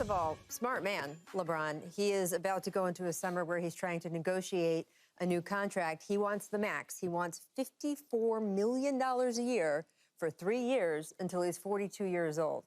of all, smart man, LeBron. He is about to go into a summer where he's trying to negotiate a new contract. He wants the max. He wants $54 million a year for 3 years until he's 42 years old.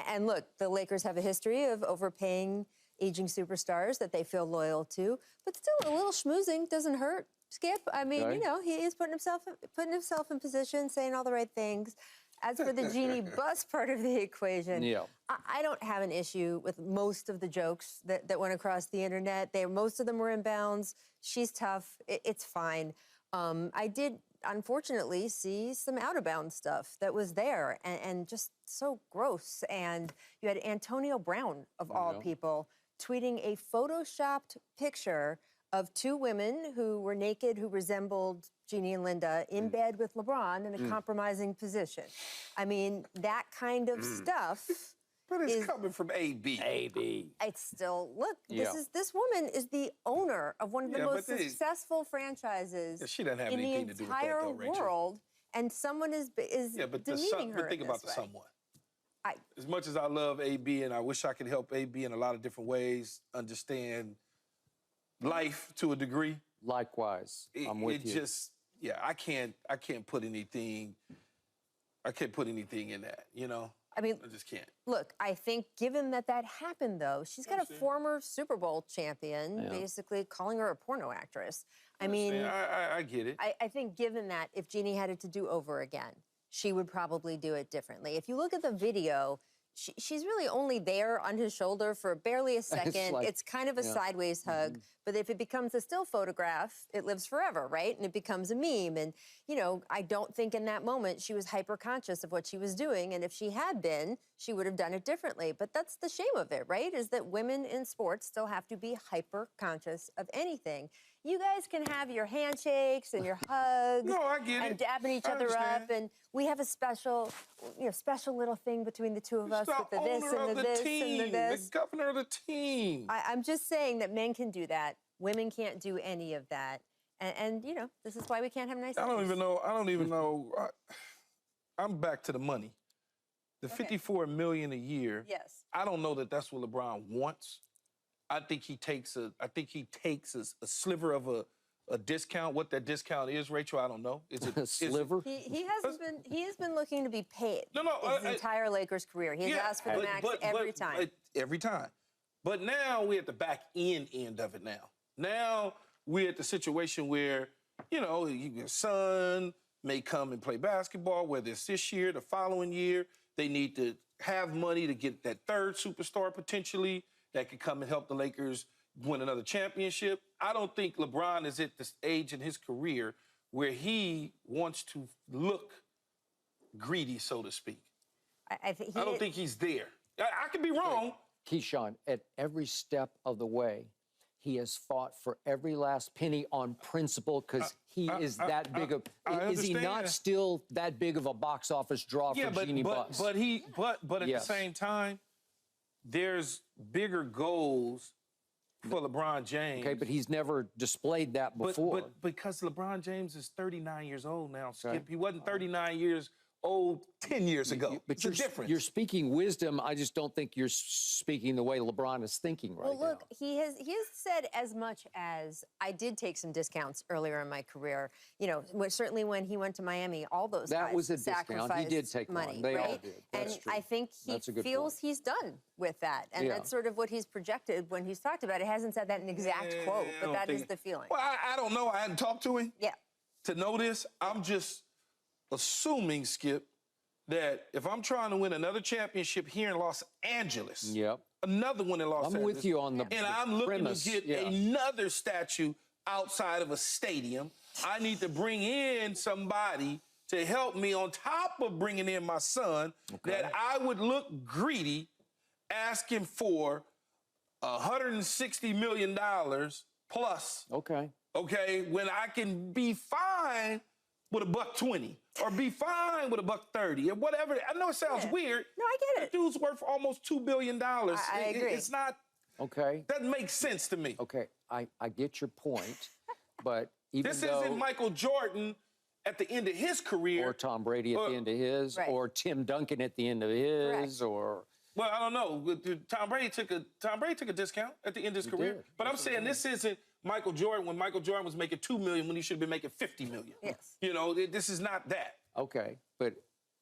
And look, the Lakers have a history of overpaying aging superstars that they feel loyal to, but still a little schmoozing doesn't hurt. Skip, I mean, Okay. you know, he is putting himself in position, saying all the right things. As for the Jeanie Buss part of the equation, Yeah. I don't have an issue with most of the jokes that went across the internet. Most of them were in bounds. She's tough. It's fine. I did, unfortunately, see some out-of-bounds stuff that was there and just so gross. And you had Antonio Brown, of all people, tweeting a photoshopped picture of two women who were naked, who resembled Jeannie and Linda, in bed with LeBron in a compromising position. I mean, that kind of stuff. But it's coming from AB. AB. It's still, look, Yeah. this woman is the owner of one of the most successful franchises she doesn't have in the anything to do with that, entire though, Rachel. world, and someone is demeaning her. But think in about this the way. someone. I, As much as I love AB and I wish I could help AB in a lot of different ways, understand life to a degree. Likewise, I'm with you. I can't put anything in that, you know? I mean, I just can't. Look, I think given that happened, though, she's got a former Super Bowl champion basically calling her a porno actress. I mean, I get it. I think given that, if Jeannie had it to do over again, she would probably do it differently. If you look at the video, she's really only there on his shoulder for barely a second. It's kind of a sideways hug. But if it becomes a still photograph, it lives forever, right? And it becomes a meme. And, you know, I don't think in that moment she was hyper-conscious of what she was doing. And if she had been, she would have done it differently. But that's the shame of it, right? Is that women in sports still have to be hyper-conscious of anything. You guys can have your handshakes and your hugs. No, I get it. And dabbing each other up. And we have a special little thing between the two of us with the this and the this and the this. The governor of the team. I'm just saying that men can do that. Women can't do any of that. And you know, this is why we can't have nice things. I don't even know. I'm back to the money. The $54 million a year. Yes. I don't know that that's what LeBron wants. I think he takes a sliver of a discount. What that discount is, Rachel, I don't know. Is it a sliver? He has been looking to be paid his entire Lakers career. He has asked for the max every time. Every time. But now we're at the back end of it now. Now we're at the situation where, you know, your son may come and play basketball, whether it's this year, the following year. They need to have money to get that third superstar potentially that could come and help the Lakers win another championship. I don't think LeBron is at this age in his career where he wants to look greedy, so to speak. I don't think he's there. I could be wrong. Keyshawn, at every step of the way, he has fought for every last penny on principle because he is that big of. Is he not still that big of a box office draw for Jeanie Buss? But at the same time, there's bigger goals for LeBron James. Okay, but he's never displayed that before. But because LeBron James is 39 years old now, Skip, he wasn't 39 years old 10 years ago. But it's a difference. You're speaking wisdom. I just don't think you're speaking the way LeBron is thinking right now. Well, look, he has said as much as I did take some discounts earlier in my career. You know, certainly when he went to Miami, all those guys was a discount. sacrificed He did take money, one. They right? all did. That's and true. I think he feels he's done with that. And that's sort of what he's projected when he's talked about it. He hasn't said that in exact quote, but that is the feeling. Well, I don't know. I hadn't talked to him. Yeah. To know this, I'm just assuming, Skip, that if I'm trying to win another championship here in Los Angeles, another one in Los Angeles. I'm with you on the And I'm looking to get another statue outside of a stadium. I need to bring in somebody to help me on top of bringing in my son, that I would look greedy asking for $160 million plus. Okay, when I can be fine with $120 or be fine with $130 or whatever. I know it sounds weird. No, I get it. The dude's worth almost $2 billion. I agree. It's not. Doesn't make sense to me. I get your point, but even this isn't Michael Jordan at the end of his career, or Tom Brady at the end of his, or Tim Duncan at the end of his, or Well, I don't know. Tom Brady took a discount at the end of his career. Did. But I'm saying this isn't Michael Jordan when Michael Jordan was making $2 million when he should have been making $50 million. Yes. You know, this is not that. Okay, but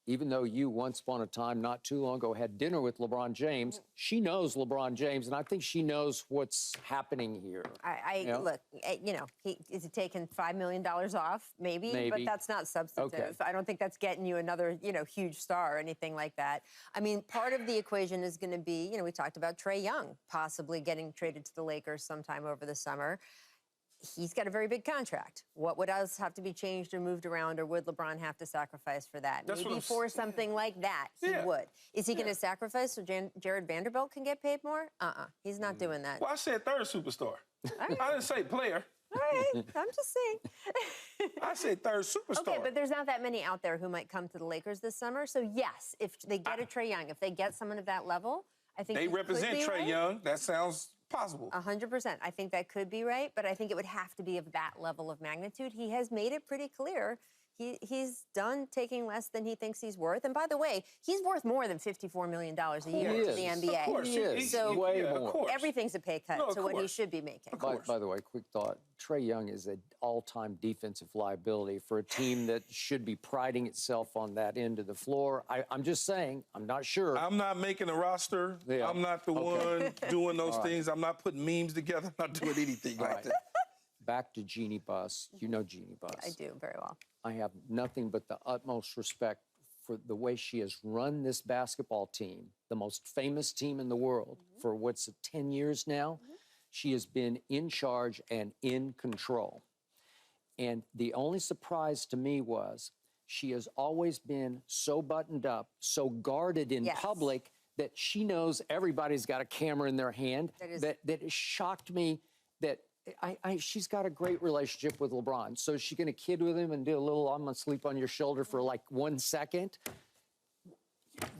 even though you once upon a time, not too long ago, had dinner with LeBron James, she knows LeBron James, and I think she knows what's happening here. Look, you know, is he taking $5 million off? Maybe, but that's not substantive. Okay. I don't think that's getting you another, you know, huge star or anything like that. I mean, part of the equation is going to be, you know, we talked about Trae Young possibly getting traded to the Lakers sometime over the summer. He's got a very big contract. What would else have to be changed or moved around, or would LeBron have to sacrifice for that? That's Maybe for something like that, he would. Is he going to sacrifice so Jared Vanderbilt can get paid more? He's not doing that. Well, I said third superstar. I didn't say player. All right, I'm just saying. I said third superstar. Okay, but there's not that many out there who might come to the Lakers this summer. So yes, if they get a Trae Young, if they get someone of that level, I think they represent Trae Young. That sounds possible. 100%. I think that could be right, but I think it would have to be of that level of magnitude. He has made it pretty clear. He's done taking less than he thinks he's worth. And by the way, he's worth more than $54 million a year to the NBA. Of course, he is. So way more. Everything's a pay cut to what he should be making. By the way, quick thought. Trae Young is an all-time defensive liability for a team that should be priding itself on that end of the floor. I'm just saying, I'm not sure. I'm not making a roster. Yeah. I'm not the one doing those things. I'm not putting memes together. I'm not doing anything like that. Back to Jeanie Buss. You know Jeanie Buss. I do, very well. I have nothing but the utmost respect for the way she has run this basketball team, the most famous team in the world, for what's 10 years now. She has been in charge and in control. And the only surprise to me was she has always been so buttoned up, so guarded in public that she knows everybody's got a camera in their hand. That it shocked me that she's got a great relationship with LeBron. So is she going to kid with him and do a little, I'm going to sleep on your shoulder for like 1 second?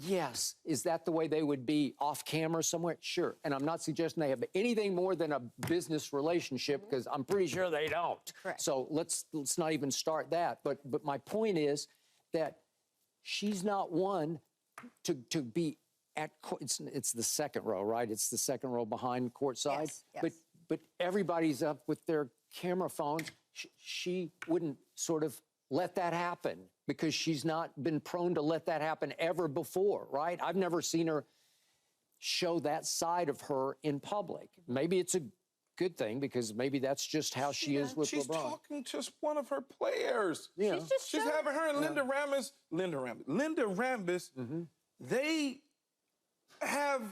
Yes. Is that the way they would be off camera somewhere? Sure. And I'm not suggesting they have anything more than a business relationship, because I'm pretty sure they don't. Correct. So let's not even start that. But my point is that she's not one to be at it's the second row, right? It's the second row behind courtside. Yes. But everybody's up with their camera phones. She wouldn't sort of let that happen, because she's not been prone to let that happen ever before, right? I've never seen her show that side of her in public. Maybe it's a good thing, because maybe that's just how she is with she's LeBron. She's talking to one of her players. Yeah. She's having her and Linda Rambis, they have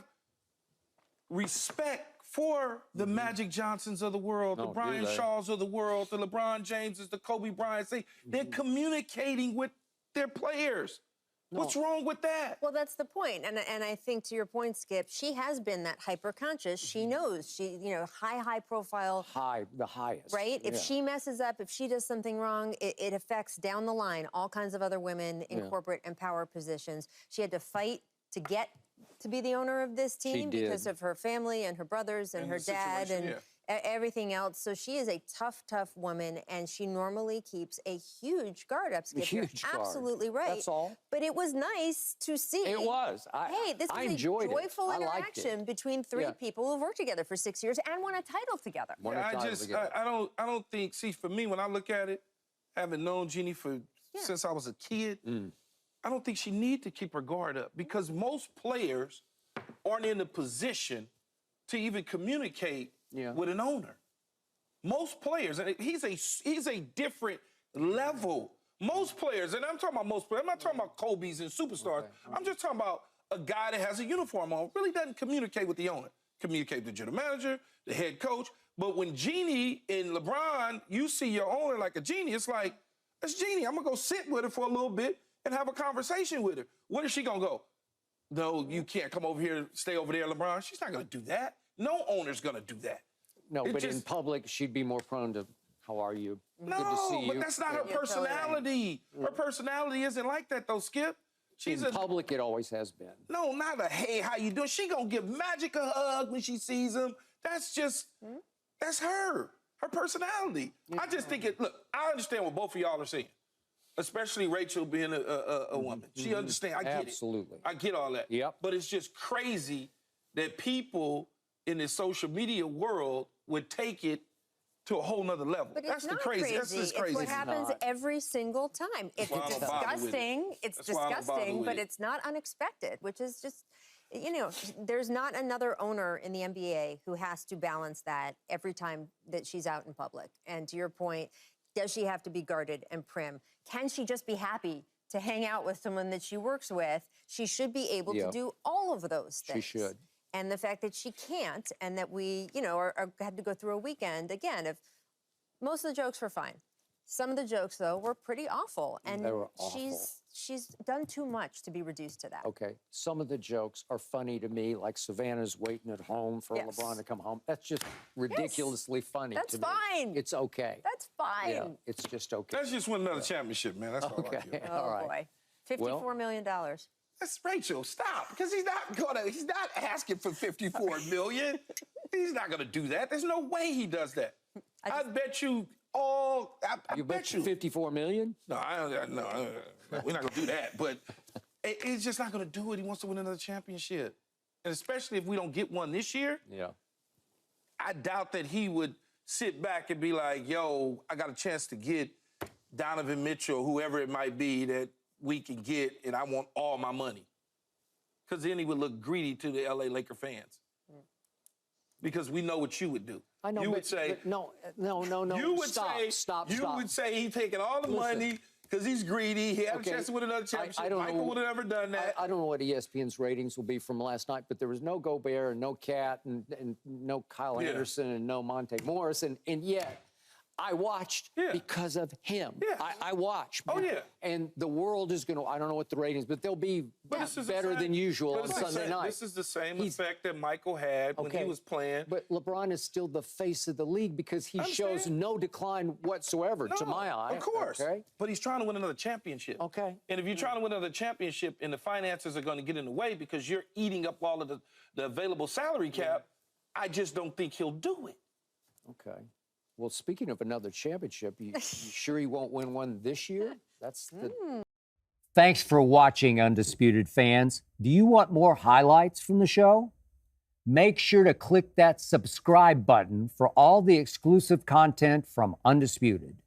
respect for the Magic Johnsons of the world, the Brian Shaws of the world, the LeBron Jameses, the Kobe Bryants. They're communicating with their players. What's wrong with that? Well, that's the point. And I think, to your point, Skip, she has been that hyper-conscious. She knows. You know, high profile. The highest. Right? If she messes up, if she does something wrong, it affects down the line all kinds of other women in corporate and power positions. She had to fight to get to be the owner of this team because of her family and her brothers and her dad and everything else. So she is a tough woman, and she normally keeps a huge guard up. Skip, you're absolutely right. That's all. But it was nice to see. It was. This was a joyful interaction between three people who've worked together for 6 years and won a title together. I don't think, see, for me, when I look at it, having known Jeannie since I was a kid, I don't think she needs to keep her guard up, because most players aren't in a position to even communicate with an owner. Most players, and he's a different level. Most players, and I'm talking about most players, I'm not talking about Kobe's and superstars. I'm just talking about a guy that has a uniform on, really doesn't communicate with the owner. Communicate with the general manager, the head coach. But when Jeannie and LeBron, you see your owner like a Jeannie, it's like, that's Jeannie. I'm going to go sit with her for a little bit and have a conversation with her. Where is she going to go? No, you can't come over here, stay over there, LeBron. She's not going to do that. No owner's going to do that. No, but in public, she'd be more prone to, how are you? Good to see you. But that's not her personality. Her personality isn't like that, though, Skip. In public, it always has been. No, not a, hey, how you doing? She going to give Magic a hug when she sees him. That's just, that's her personality. I just think look, I understand what both of y'all are saying. especially Rachel being a woman. She understands. I get it. Absolutely. I get all that. Yep. But it's just crazy that people in the social media world would take it to a whole nother level. But That's it's the not crazy. crazy. That's just It's crazy. what happens every single time. It's why I don't bother with it. disgusting. It's That's why I don't bother disgusting, with but it. it's not unexpected, which is just, you know, there's not another owner in the NBA who has to balance that every time that she's out in public. And to your point, does she have to be guarded and prim? Can she just be happy to hang out with someone that she works with? She should be able to do all of those things. She should. And the fact that she can't, and that we, you know, had to go through a weekend, again, if most of the jokes were fine. Some of the jokes, though, were pretty awful. And They were awful. she's done too much to be reduced to that. Okay, some of the jokes are funny to me, like Savannah's waiting at home for LeBron to come home. That's just ridiculously funny That's to me. fine. It's okay. That's fine. Yeah, it's just okay. Let's just win another championship, man. That's all I Okay. care. Oh, All right. boy. $54 million. That's Rachel. Stop, because he's not asking for $54 million. He's not gonna do that. There's no way he does that. I bet you all. I bet you. 54 million? No, no, we're not gonna do that. But he's just not gonna do it. He wants to win another championship, and especially if we don't get one this year. Yeah. I doubt that he would sit back and be like, "Yo, I got a chance to get Donovan Mitchell, whoever it might be that we can get, and I want all my money." Because then he would look greedy to the LA Laker fans. Because we know what you would do. I know, you but, would say, no. You would stop. You would say he's taking all the money because he's greedy. He had a chance to win another championship. I don't Michael know, would have never done that. I don't know what ESPN's ratings will be from last night, but there was no Gobert and no Cat and no Kyle Anderson and no Monte Morris, and yet I watched because of him. Yeah. I watched. Oh, yeah. And the world is going to, I don't know what the ratings, but they'll be better than usual on Sunday night. This is the same effect that Michael had when he was playing. But LeBron is still the face of the league because he shows no decline whatsoever, to my eye. Of course. Okay? But he's trying to win another championship. Okay. And if you're trying to win another championship and the finances are going to get in the way because you're eating up all of the available salary cap, I just don't think he'll do it. Okay. Well, speaking of another championship, you sure he won't win one this year? That's the... Thanks for watching, Undisputed fans. Do you want more highlights from the show? Make sure to click that subscribe button for all the exclusive content from Undisputed.